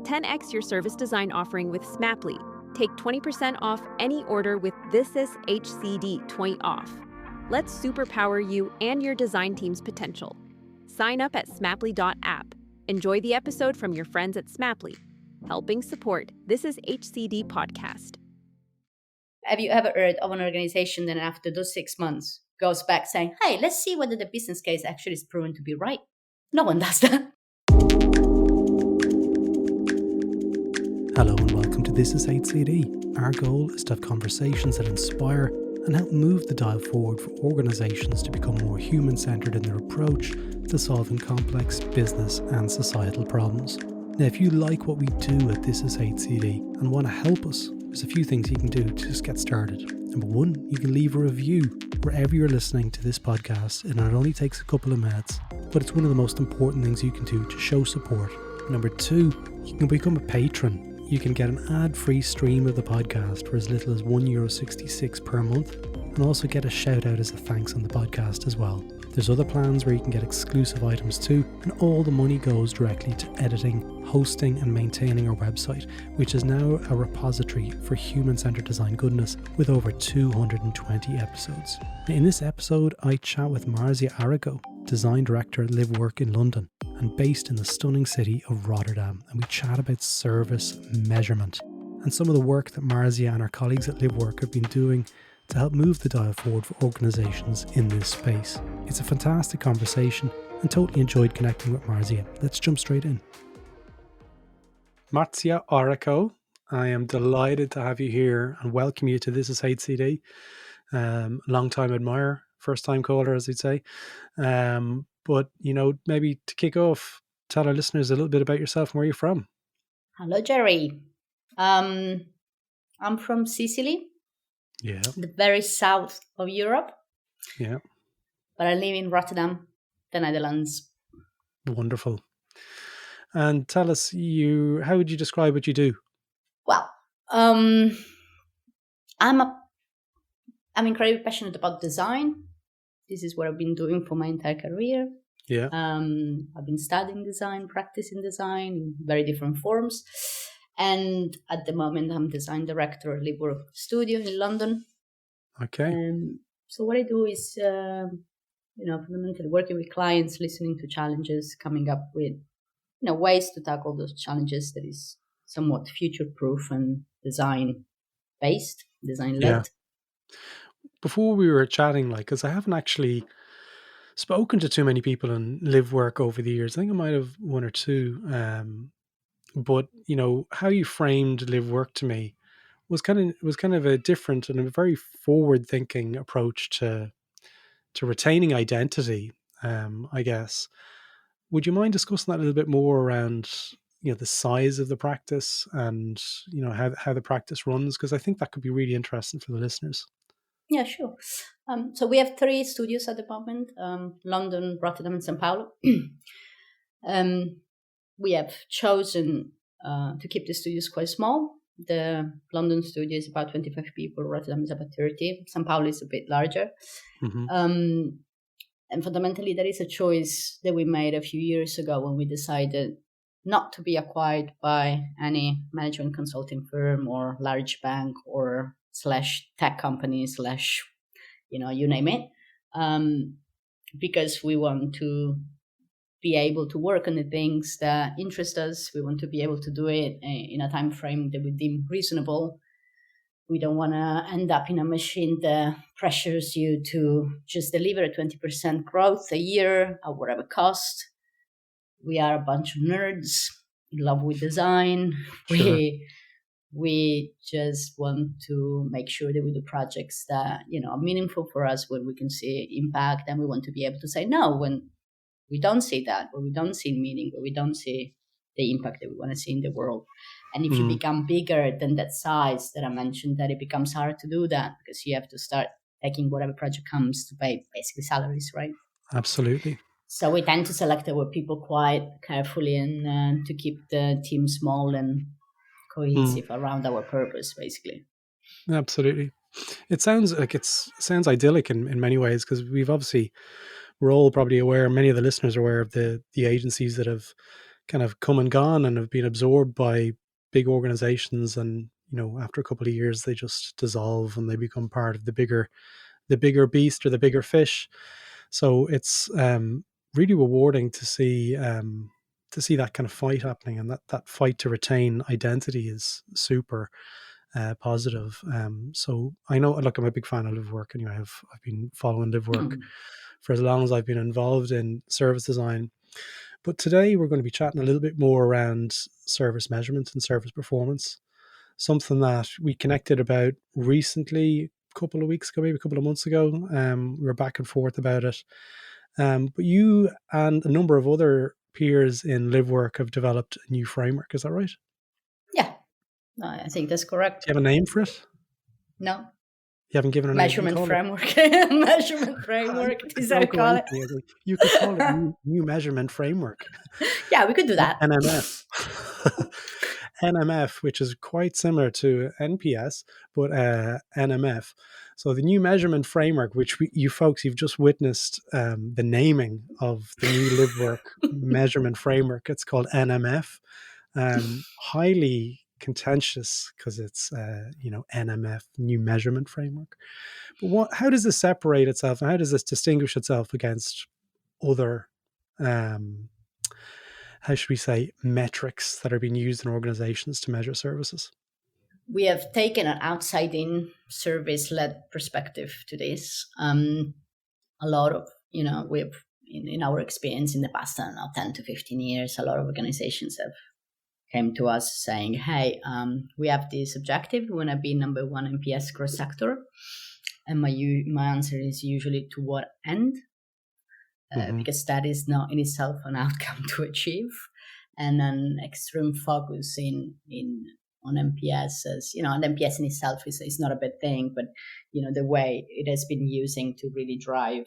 10x your service design offering with Smaply. Take 20% off any order with This Is HCD 20 off. Let's superpower you and your design team's potential. Sign up at smaply.app. Enjoy the episode from your friends at Smaply, helping support This Is HCD podcast. Have you ever heard of an organization that after those 6 months goes back saying, hey, let's see whether the business case actually is proven to be right? No one does that. Hello and welcome to This Is HCD. Our goal is to have conversations that inspire and help move the dial forward for organisations to become more human-centred in their approach to solving complex business and societal problems. Now, if you like what we do at This Is HCD and want to help us, there's a few things you can do to just get started. Number one, you can leave a review wherever you're listening to this podcast, and it only takes a couple of minutes, but it's one of the most important things you can do to show support. Number two, you can become a patron. You can get an ad-free stream of the podcast for as little as €1.66 per month, and also get a shout out as a thanks on the podcast as well. There's other plans where you can get exclusive items too, and all the money goes directly to editing, hosting and maintaining our website, which is now a repository for human-centered design goodness with over 220 episodes. In this episode, I chat with Marzia Aricò, Design Director at Livework in London and based in the stunning city of Rotterdam, and we chat about service measurement and some of the work that Marzia and our colleagues at Livework have been doing to help move the dial forward for organisations in this space. It's a fantastic conversation and totally enjoyed connecting with Marzia. Let's jump straight in. Marzia Aricò, I am delighted to have you here and welcome you to This Is HCD. Long time admirer, first time caller, as they'd say. But, maybe to kick off, tell our listeners a little bit about yourself and where you're from. Hello, Gerry. I'm from Sicily, the very south of Europe. Yeah. But I live in Rotterdam, the Netherlands. Wonderful. And tell us, how would you describe what you do? Well, I'm incredibly passionate about design. This is what I've been doing for my entire career. Yeah. I've been studying design, practicing design in very different forms. And at the moment, I'm design director at Livework Studio in London. Okay. So what I do is, fundamentally working with clients, listening to challenges, coming up with, ways to tackle those challenges that is somewhat future-proof and design-based, design-led. Yeah. Before we were chatting, because I haven't actually spoken to too many people in Livework over the years. I think I might have one or two. But how you framed Livework to me was kind of a different and a very forward-thinking approach to retaining identity. I guess. Would you mind discussing that a little bit more around the size of the practice and how the practice runs? Because I think that could be really interesting for the listeners. Yeah, sure. So we have 3 studios at the moment, London, Rotterdam, and São Paulo. We have chosen to keep the studios quite small. The London studio is about 25 people, Rotterdam is about 30, São Paulo is a bit larger. Mm-hmm. And fundamentally, there is a choice that we made a few years ago when we decided not to be acquired by any management consulting firm or large bank or /tech company you name it, because we want to be able to work on the things that interest us. We want to be able to do it in a time frame that we deem reasonable. We don't want to end up in a machine that pressures you to just deliver a 20% growth a year at whatever cost. We are a bunch of nerds in love with design. Sure. We just want to make sure that we do projects that, are meaningful for us, where we can see impact, and we want to be able to say no when we don't see that, where we don't see meaning, where we don't see the impact that we want to see in the world. And if you become bigger than that size that I mentioned, that it becomes hard to do that because you have to start taking whatever project comes to pay basically salaries, right? Absolutely. So we tend to select our people quite carefully and to keep the team small and cohesive around our purpose, basically. Absolutely. It sounds idyllic in many ways, because we're all probably aware, many of the listeners are aware of the agencies that have kind of come and gone and have been absorbed by big organizations, and after a couple of years they just dissolve and they become part of the bigger beast or the bigger fish. So it's really rewarding to see that kind of fight happening, and that fight to retain identity is super positive. So I know, look, I'm a big fan of Livework, and I've been following Livework for as long as I've been involved in service design. But today we're going to be chatting a little bit more around service measurement and service performance, something that we connected about recently, a couple of weeks ago, maybe a couple of months ago. We were back and forth about it. But you and a number of other peers in Livework have developed a new framework. Is that right? Yeah, I think that's correct. Do you have a name for it? No. You haven't given a measurement framework. Measurement framework. Is that call it? You could call it new measurement framework. Yeah, we could do that. NMF. NMF, which is quite similar to NPS, but NMF. So the new measurement framework, which you've just witnessed the naming of the new Livework measurement framework. It's called NMF. Highly contentious because it's NMF, new measurement framework. But how does this separate itself, and how does this distinguish itself against other how should we say, metrics that are being used in organizations to measure services? We have taken an outside-in service-led perspective to this. A lot of, we've, in our experience in the past, 10 to 15 years, a lot of organizations have came to us saying, hey, we have this objective. We want to be number one NPS cross sector. And my answer is usually to what end? Because that is not in itself an outcome to achieve, and an extreme focus on NPS, as and NPS in itself is not a bad thing, but the way it has been using to really drive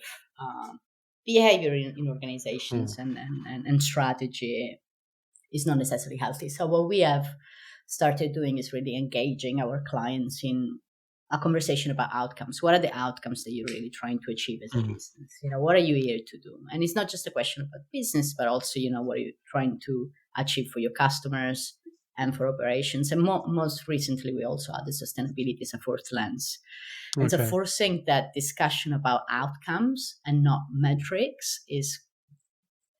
behavior in organizations and strategy is not necessarily healthy. So what we have started doing is really engaging our clients in a conversation about outcomes. What are the outcomes that you're really trying to achieve as a business? What are you here to do? And it's not just a question about business, but also, what are you trying to achieve for your customers and for operations? And most recently, we also added sustainability as a fourth lens. And so forcing that discussion about outcomes and not metrics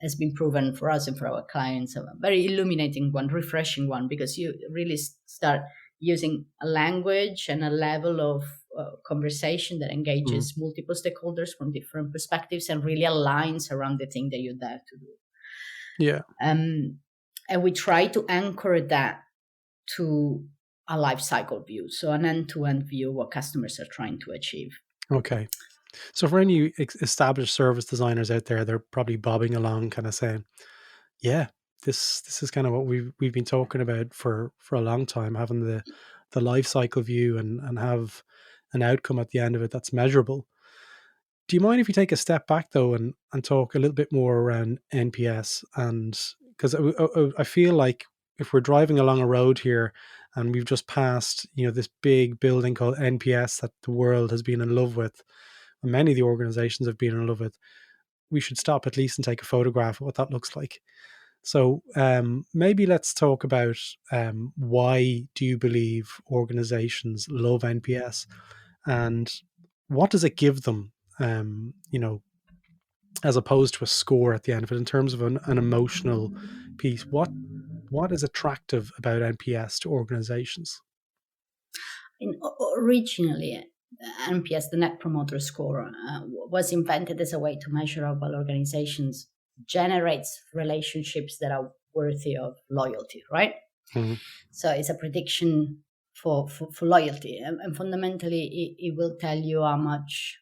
has been proven for us and for our clients a very illuminating one, refreshing one, because you really start using a language and a level of conversation that engages multiple stakeholders from different perspectives and really aligns around the thing that you're there to do. Yeah. And we try to anchor that to a life cycle view, so an end-to-end view of what customers are trying to achieve. Okay. So for any established service designers out there, they're probably bobbing along kind of saying, yeah, this is kind of what we've been talking about for a long time, having the life cycle view and have an outcome at the end of it that's measurable. Do you mind if you take a step back though and talk a little bit more around NPS? And because I feel like if we're driving along a road here and we've just passed this big building called NPS that the world has been in love with, and many of the organizations have been in love with, we should stop at least and take a photograph of what that looks like. So maybe let's talk about why do you believe organizations love NPS, and what does it give them, as opposed to a score at the end of it, in terms of an emotional piece? What is attractive about NPS to organizations? Originally, NPS, the Net Promoter Score, was invented as a way to measure how well organizations generates relationships that are worthy of loyalty, right? So it's a prediction for loyalty, and fundamentally it will tell you how much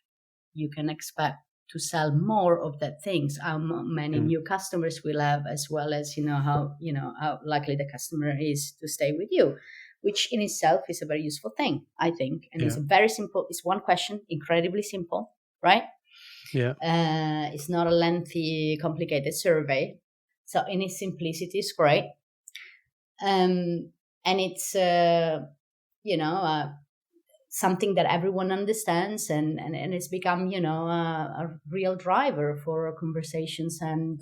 you can expect to sell more of that things, how many new customers will have, as well as how likely the customer is to stay with you, which in itself is a very useful thing, I think. And it's very simple. It's one question, incredibly simple, right? Yeah. It's not a lengthy, complicated survey. So in its simplicity, it's great. And it's, something that everyone understands, and it's become, a real driver for conversations and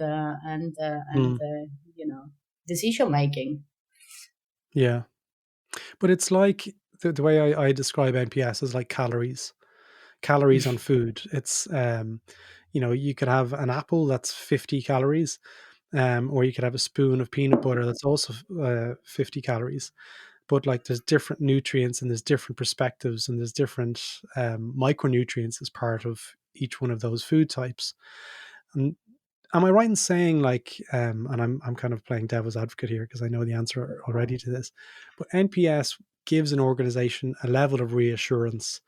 decision making. Yeah. But it's like the way I describe NPS is like calories on food. It's, you could have an apple that's 50 calories, or you could have a spoon of peanut butter that's also 50 calories. But like there's different nutrients and there's different perspectives and there's different micronutrients as part of each one of those food types. And am I right in saying and I'm kind of playing devil's advocate here because I know the answer already to this, but NPS gives an organization a level of reassurance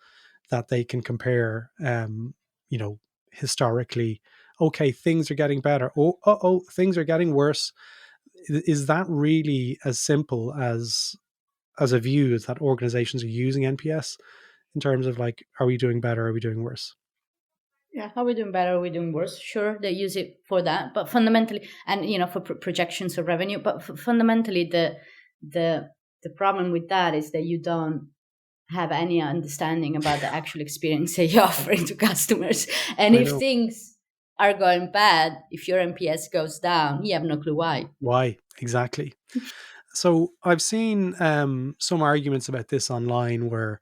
that they can compare, historically, okay, things are getting better. Oh, things are getting worse. Is that really as simple as a view as that organizations are using NPS in terms of like, are we doing better? Are we doing worse? Yeah, are we doing better? Are we doing worse? Sure, they use it for that, but fundamentally, and for projections of revenue. But fundamentally, the problem with that is that you don't have any understanding about the actual experience that you're offering to customers. And if things are going bad, if your NPS goes down, you have no clue why. Why exactly? So I've seen some arguments about this online where,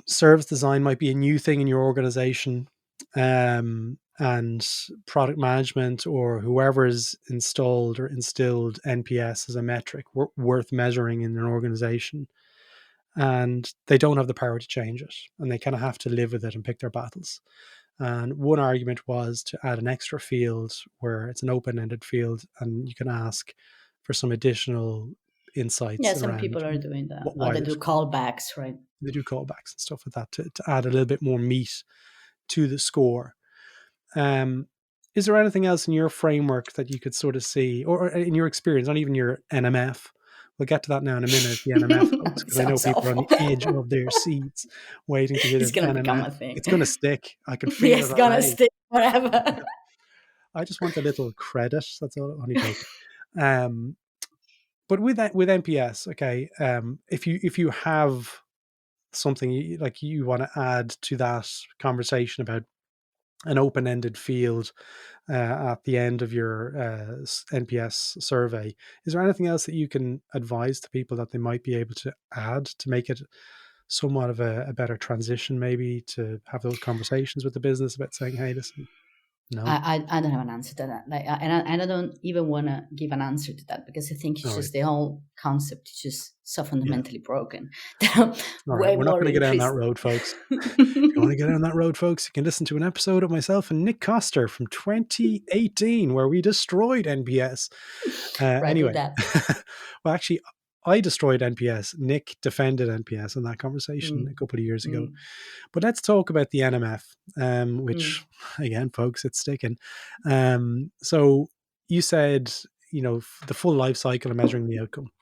service design might be a new thing in your organization, and product management or whoever is installed or instilled NPS as a metric worth measuring in an organization. And they don't have the power to change it. And they kind of have to live with it and pick their battles. And one argument was to add an extra field where it's an open-ended field and you can ask for some additional insights. Yeah, some people are doing that. Or they do callbacks, right? They do callbacks and stuff like that to add a little bit more meat to the score. Is there anything else in your framework that you could sort of see, or in your experience, not even your NMF? We'll get to that now in a minute, the NMF folks, because I know people are on the edge of their seats waiting to hear it's going to become a NMF. thing. It's going to stick. I can feel it. It's going to stick forever. I just want a little credit. That's all. Only joking. But with NPS, okay, if you have something you want to add to that conversation about an open-ended field at the end of your NPS survey, is there anything else that you can advise to people that they might be able to add to make it somewhat of a better transition, maybe to have those conversations with the business about saying, hey, listen, no, I don't have an answer to that. And I don't even want to give an answer to that because I think it's just the whole concept is just so fundamentally broken. All right, we're not going to get down that road, folks. If you want to get down that road, folks, you can listen to an episode of myself and Nick Coster from 2018 where we destroyed NPS. Anyway, well, actually, I destroyed NPS. Nick defended NPS in that conversation a couple of years ago. But let's talk about the NMF, which, again, folks, it's sticking. So you said, the full life cycle of measuring the outcome.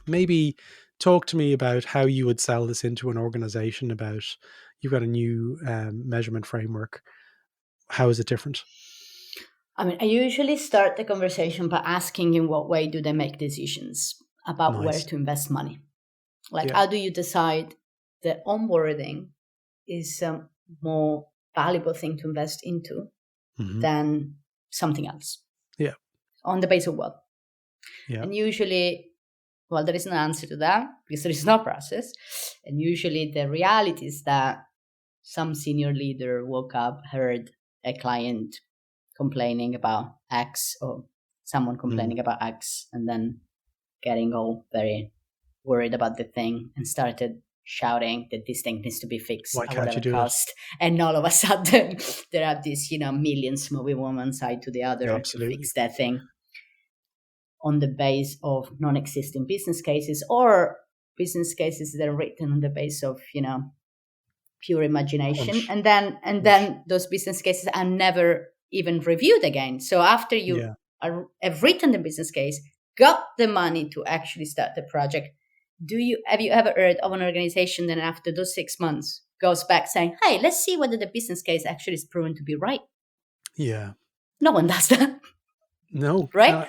Maybe talk to me about how you would sell this into an organization about you've got a new measurement framework. How is it different? I mean, I usually start the conversation by asking in what way do they make decisions about where to invest money. How do you decide that onboarding is a more valuable thing to invest into than something else? Yeah. On the basis of what? Yeah. And usually, there is no answer to that because there is no process. And usually the reality is that some senior leader woke up, heard a client complaining about X or someone complaining about X, and then getting all very worried about the thing and started shouting that this thing needs to be fixed at whatever cost. And all of a sudden there are these, millions moving from one side to the other to fix that thing on the base of non-existing business cases or business cases that are written on the base of, pure imagination. And then those business cases are never even reviewed again. So after you have written the business case, got the money to actually start the project, have you ever heard of an organization that after those 6 months goes back saying, hey, let's see whether the business case actually is proven to be right? Yeah. No one does that. No. Right?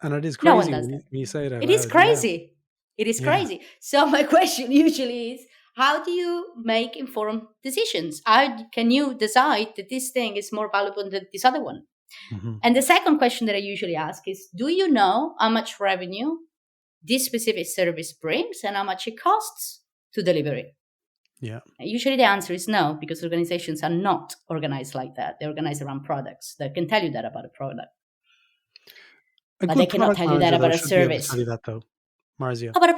And it is crazy when you say it out loud. It is crazy. Yeah. It is crazy. So my question usually is, how do you make informed decisions? How can you decide that this thing is more valuable than this other one? Mm-hmm. And the second question that I usually ask is, do you know how much revenue this specific service brings and how much it costs to deliver it? Yeah. Usually the answer is no, because organizations are not organized like that. They're organized around products. They can tell you that about a product. But they cannot tell you that about a service. Tell you that though, Marzia. About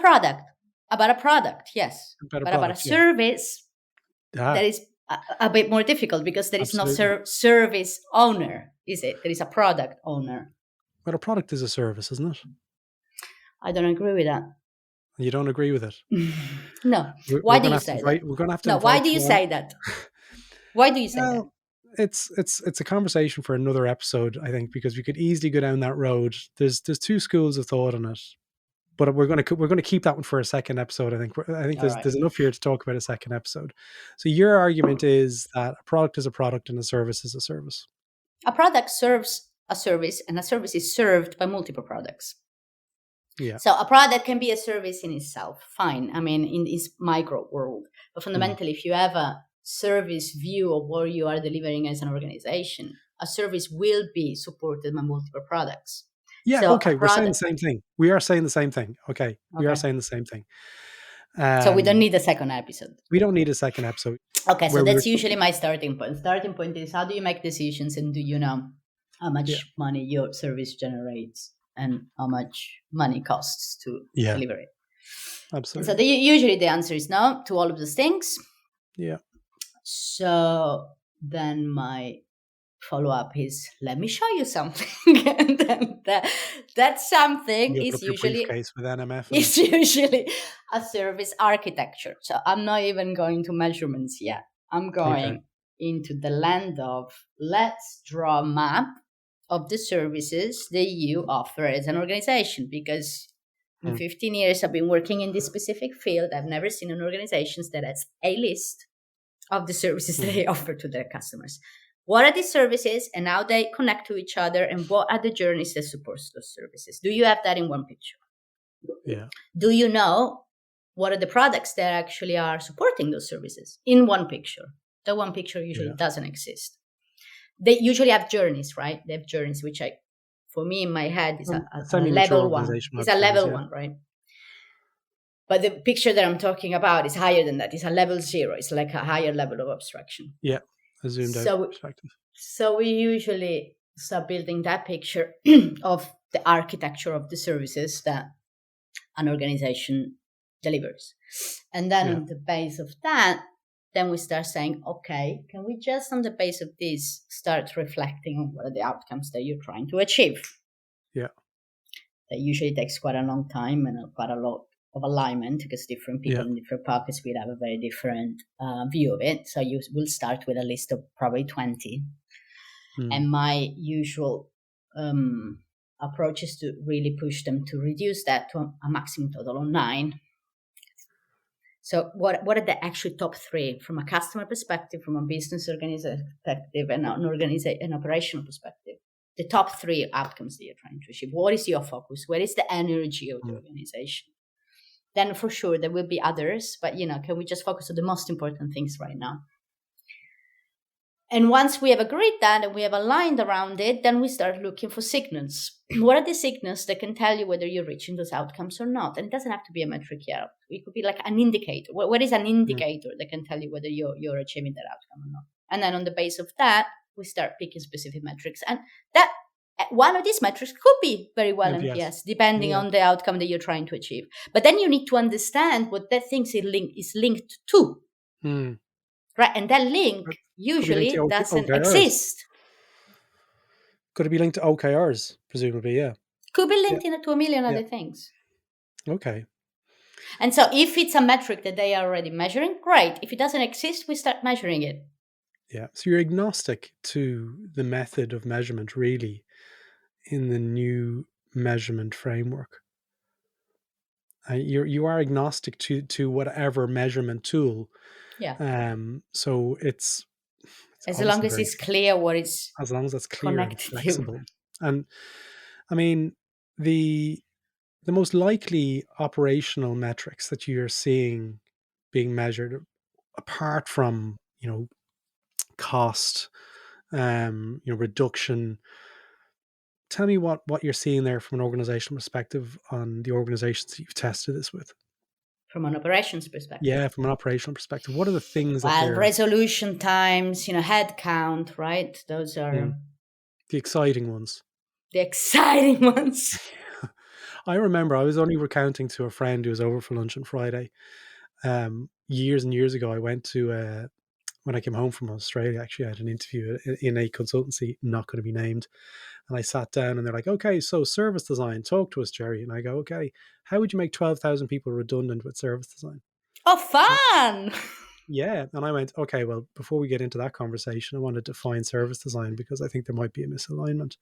a product, yes. But about a service, that is a bit more difficult, because there is no service owner, is it? There is a product owner. But a product is a service, isn't it? I don't agree with that. You don't agree with it? No. Why do you say that? We're going to have to. No. Why do you say that? Why do you say that? It's a conversation for another episode, I think, because we could easily go down that road. There's two schools of thought on it, but we're going to keep that one for a second episode. I think there's enough here to talk about a second episode. So your argument is that a product is a product and a service is a service. A product serves a service, and a service is served by multiple products. Yeah. So a product can be a service in itself, fine. I mean, in this micro world, but fundamentally, if you have a service view of what you are delivering as an organization, a service will be supported by multiple products. Yeah. So okay. We're saying the same thing. We are saying the same thing. Okay. We are saying the same thing. So we don't need a second episode. We don't need a second episode. Okay. So that's usually my starting point. Starting point is, how do you make decisions, and do you know how much money your service generates and how much money costs to deliver it? Absolutely. So usually the answer is no to all of those things. Yeah. So then my follow-up is, let me show you something. And then that something is usually with NMF. It's usually a service architecture. So I'm not even going to measurements yet. I'm going into the land of, let's draw a map of the services that you offer as an organization, because in 15 years I've been working in this specific field. I've never seen an organization that has a list of the services that they offer to their customers. What are these services and how they connect to each other, and what are the journeys that support those services? Do you have that in one picture? Yeah. Do you know what are the products that actually are supporting those services in one picture? That one picture usually doesn't exist. They usually have journeys, right? They have journeys, which for me in my head is a level one. It's a level one, right? But the picture that I'm talking about is higher than that. It's a level 0. It's like a higher level of abstraction. Yeah, a zoomed out perspective. So we usually start building that picture of the architecture of the services that an organization delivers. And then on the base of that, then we start saying, okay, can we just on the base of this start reflecting on what are the outcomes that you're trying to achieve? Yeah. That usually takes quite a long time and quite a lot of alignment, because different people in different pockets will have a very different view of it. So you will start with a list of probably 20. And my usual approach is to really push them to reduce that to a maximum total of 9. So what are the actual top 3 from a customer perspective, from a business organization perspective, and an operational perspective? The top 3 outcomes that you're trying to achieve. What is your focus? Where is the energy of the organization? Then for sure there will be others, but can we just focus on the most important things right now? And once we have agreed that and we have aligned around it, then we start looking for signals. What are the signals that can tell you whether you're reaching those outcomes or not? And it doesn't have to be a metric yet. It could be like an indicator. What is an indicator that can tell you whether you're achieving that outcome or not? And then on the base of that, we start picking specific metrics. And that one of these metrics could be very well NPS, depending on the outcome that you're trying to achieve. But then you need to understand what that thing is linked to. Right? And that link usually doesn't exist. Could it be linked to OKRs, presumably? Yeah. Could be linked to a million other things. Okay. And so if it's a metric that they are already measuring, great. If it doesn't exist, we start measuring it. Yeah. So you're agnostic to the method of measurement, really, in the new measurement framework. You are agnostic to whatever measurement tool. Yeah. So it's as long as it's clear what it's as long as it's clear and flexible. And I mean, the most likely operational metrics that you're seeing being measured, apart from cost, reduction tell me what you're seeing there from an organizational perspective on the organizations that you've tested this with. From an operations perspective. Yeah, from an operational perspective, what are the things that Well, they're resolution times, head count, right? Those are the exciting ones. the exciting ones. I remember I was only recounting to a friend who was over for lunch on Friday. Years and years ago, I went to when I came home from Australia. Actually, I had an interview in a consultancy, not going to be named. And I sat down and they're like, okay, so service design, talk to us, Gerry. And I go, okay, how would you make 12,000 people redundant with service design? Oh, fun! Yeah. And I went, okay, well, before we get into that conversation, I want to define service design because I think there might be a misalignment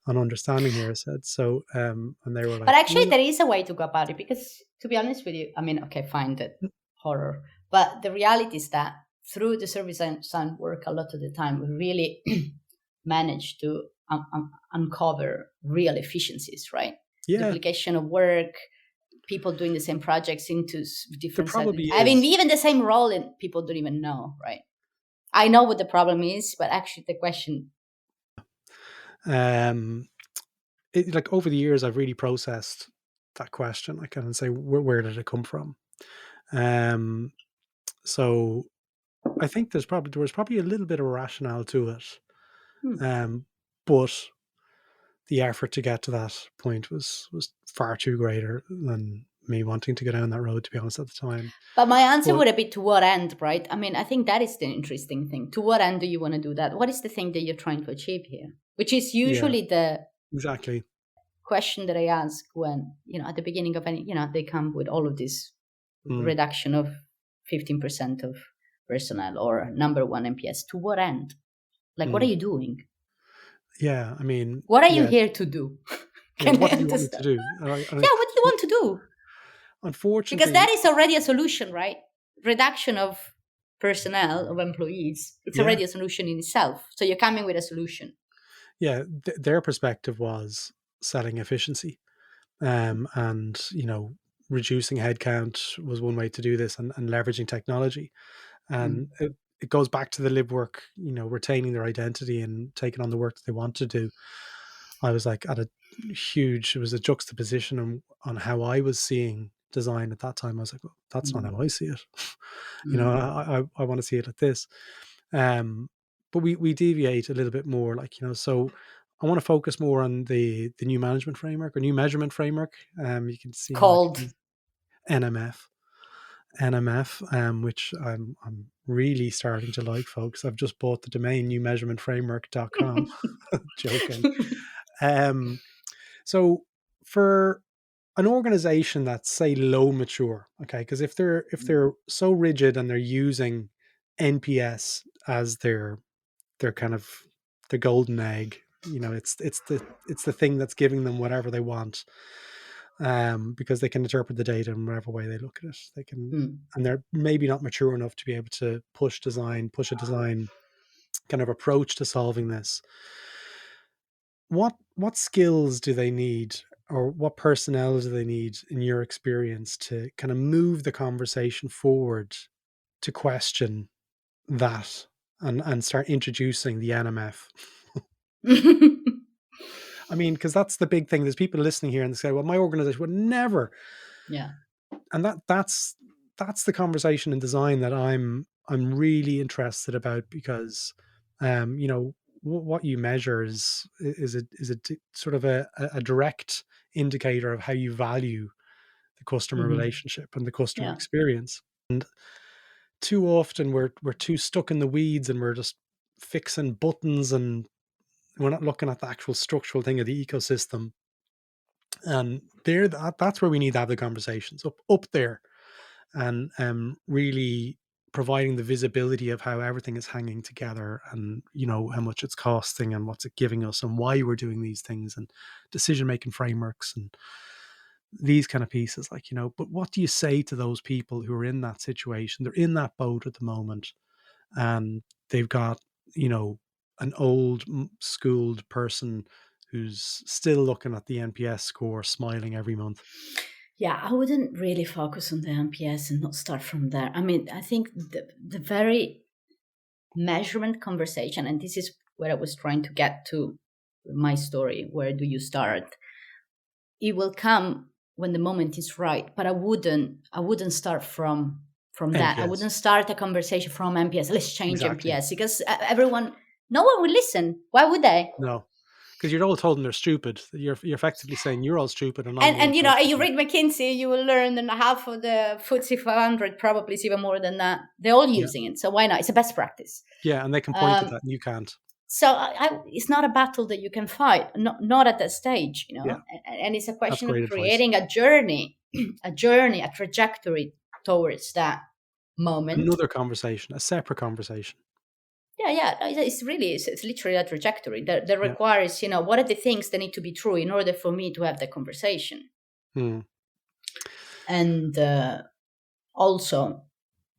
on understanding here, I said. So, and they were like, but actually there is a way to go about it because, to be honest with you, I mean, okay, fine, that horror. But the reality is that through the service design work, a lot of the time, we really manage to uncover real efficiencies, right? Yeah. Duplication of work, people doing the same projects into different probably I mean, even the same role, and people don't even know, right? I know what the problem is, but actually the question. Like over the years, I've really processed that question. I kind of say, where did it come from? So I think there was probably a little bit of rationale to it. But the effort to get to that point was far too greater than me wanting to go down that road, to be honest, at the time. But my answer would be to what end, right? I mean, I think that is the interesting thing. To what end do you want to do that? What is the thing that you're trying to achieve here? Which is usually the exactly question that I ask when, at the beginning of any, they come with all of this reduction of 15% of personnel or number one NPS. To what end? Like, what are you doing? Yeah, I mean, what are you here to do? What do you want me to do? What do you want to do? Unfortunately, because that is already a solution, right? Reduction of personnel, of employees, it's already a solution in itself. So you're coming with a solution. Yeah, their perspective was selling efficiency, and reducing headcount was one way to do this, and leveraging technology, and it goes back to the Livework, retaining their identity and taking on the work that they want to do. I was like it was a juxtaposition on how I was seeing design at that time. I was like, well, that's not how I see it. I want to see it like this. But we deviate a little bit more, so I want to focus more on the new management framework or new measurement framework. You can see called NMF, which I'm really starting to like, folks. I've just bought the domain newmeasurementframework.com. Joking. So for an organization that's, say, low mature, okay, because if they're so rigid and they're using NPS as their kind of the golden egg, it's the thing that's giving them whatever they want, because they can interpret the data in whatever way they look at it. They can, and they're maybe not mature enough to be able to push a design kind of approach to solving this. What skills do they need, or what personnel do they need, in your experience, to kind of move the conversation forward to question that and start introducing the NMF? I mean, because that's the big thing. There's people listening here and they say, well, my organization would never. Yeah. And that's the conversation in design that I'm really interested about, because what you measure is a sort of a direct indicator of how you value the customer relationship and the customer experience. And too often we're too stuck in the weeds and we're just fixing buttons, and we're not looking at the actual structural thing of the ecosystem. And that's where we need to have the conversations up there, and really providing the visibility of how everything is hanging together, and how much it's costing and what's it giving us and why we're doing these things, and decision-making frameworks and these kind of pieces, but what do you say to those people who are in that situation? They're in that boat at the moment, and they've got, an old schooled person who's still looking at the NPS score, smiling every month. Yeah, I wouldn't really focus on the NPS and not start from there. I mean, I think the very measurement conversation, and this is where I was trying to get to my story, where do you start? It will come when the moment is right, but I wouldn't start from that. NPS. I wouldn't start a conversation from NPS. Let's change Exactly. NPS, because no one will listen. Why would they? No, because you're all told them they're stupid. You're effectively saying you're all stupid, and you read McKinsey, you will learn that half of the FTSE 500 probably is even more than that. They're all using it, so why not? It's a best practice. Yeah, and they can point to that, and you can't. So it's not a battle that you can fight, not at that stage, Yeah. And it's a question of Great creating a journey, a trajectory towards that moment. Another conversation, a separate conversation. Yeah, it's literally a trajectory that requires, what are the things that need to be true in order for me to have the conversation. And also,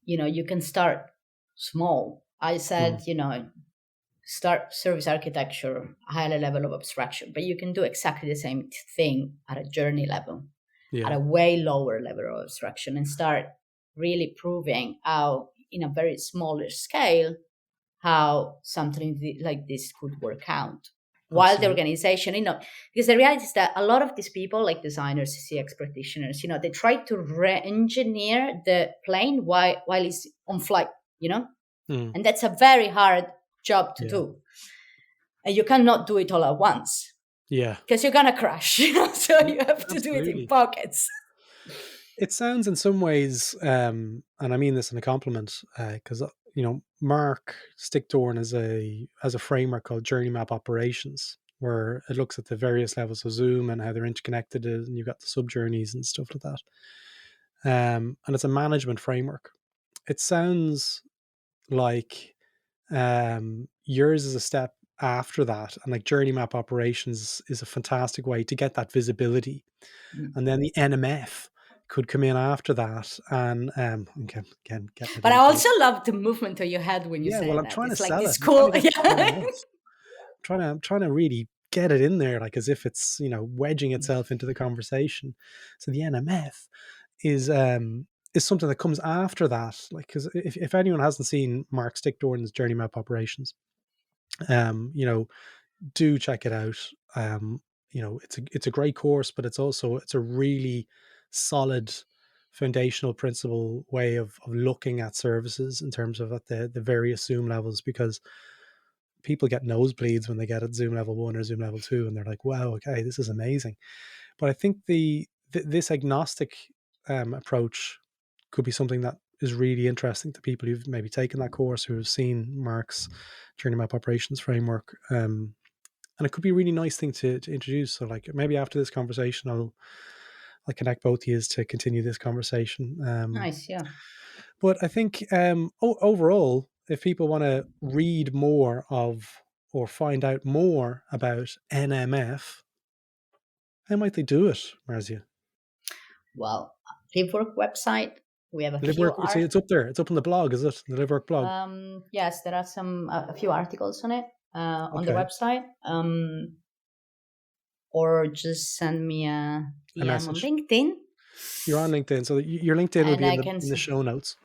you can start small. I said, start service architecture, higher level of abstraction, but you can do exactly the same thing at a journey level, at a way lower level of abstraction, and start really proving how, in a very smaller scale, how something like this could work out. While the organization, because the reality is that a lot of these people, like designers, CX practitioners, they try to re-engineer the plane while it's on flight, and that's a very hard job to do. And you cannot do it all at once. Yeah. Because you're going to crash, so you have to do it in pockets. It sounds in some ways, and I mean this in a compliment, because Mark Stickthorne has a framework called Journey Map Operations, where it looks at the various levels of Zoom and how they're interconnected, and you've got the sub journeys and stuff like that. And it's a management framework. It sounds like yours is a step after that, and like Journey Map Operations is a fantastic way to get that visibility, and then the NMF could come in after that, and again get. But I also love the movement that you had when you said I'm that. trying it's to like sell this it. Cool. I'm trying to really get it in there, like as if it's wedging itself into the conversation. So the NMF is something that comes after that, like, because if anyone hasn't seen Mark Stickthorne's Journey Map Operations, do check it out. It's a great course, but it's a really solid foundational principle way of looking at services in terms of at the various Zoom levels, because people get nosebleeds when they get at Zoom level 1 or Zoom level 2, and they're like, wow, okay, this is amazing. But I think this agnostic approach could be something that is really interesting to people who've maybe taken that course, who have seen Mark's Journey Map Operations framework, and it could be a really nice thing to introduce. So like maybe after this conversation, I'll connect both of you to continue this conversation. Nice, yeah. But I think overall, if people want to read more of or find out more about NMF, how might they do it, Marzia? Well, Livework website. We have Livework. See, it's up there. It's up on the blog, is it? The Livework blog. Yes, there are a few articles on it on the website. Or just send me a DM on LinkedIn. You're on LinkedIn, so your LinkedIn will be in the show notes.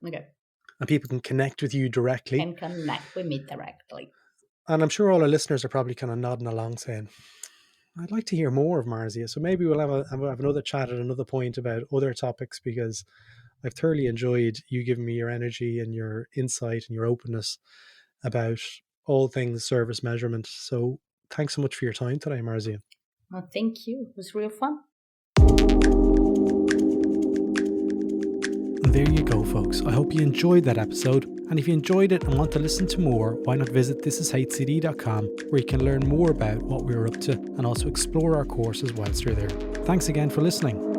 Okay. And people can connect with you directly. Can connect with me directly. And I'm sure all our listeners are probably kind of nodding along saying, I'd like to hear more of Marzia. So maybe we'll have another chat at another point about other topics, because I've thoroughly enjoyed you giving me your energy and your insight and your openness about all things service measurement. So thanks so much for your time today, Marzia. Well, thank you. It was real fun. There you go, folks. I hope you enjoyed that episode. And if you enjoyed it and want to listen to more, why not visit thisishcd.com, where you can learn more about what we're up to and also explore our courses whilst you're there. Thanks again for listening.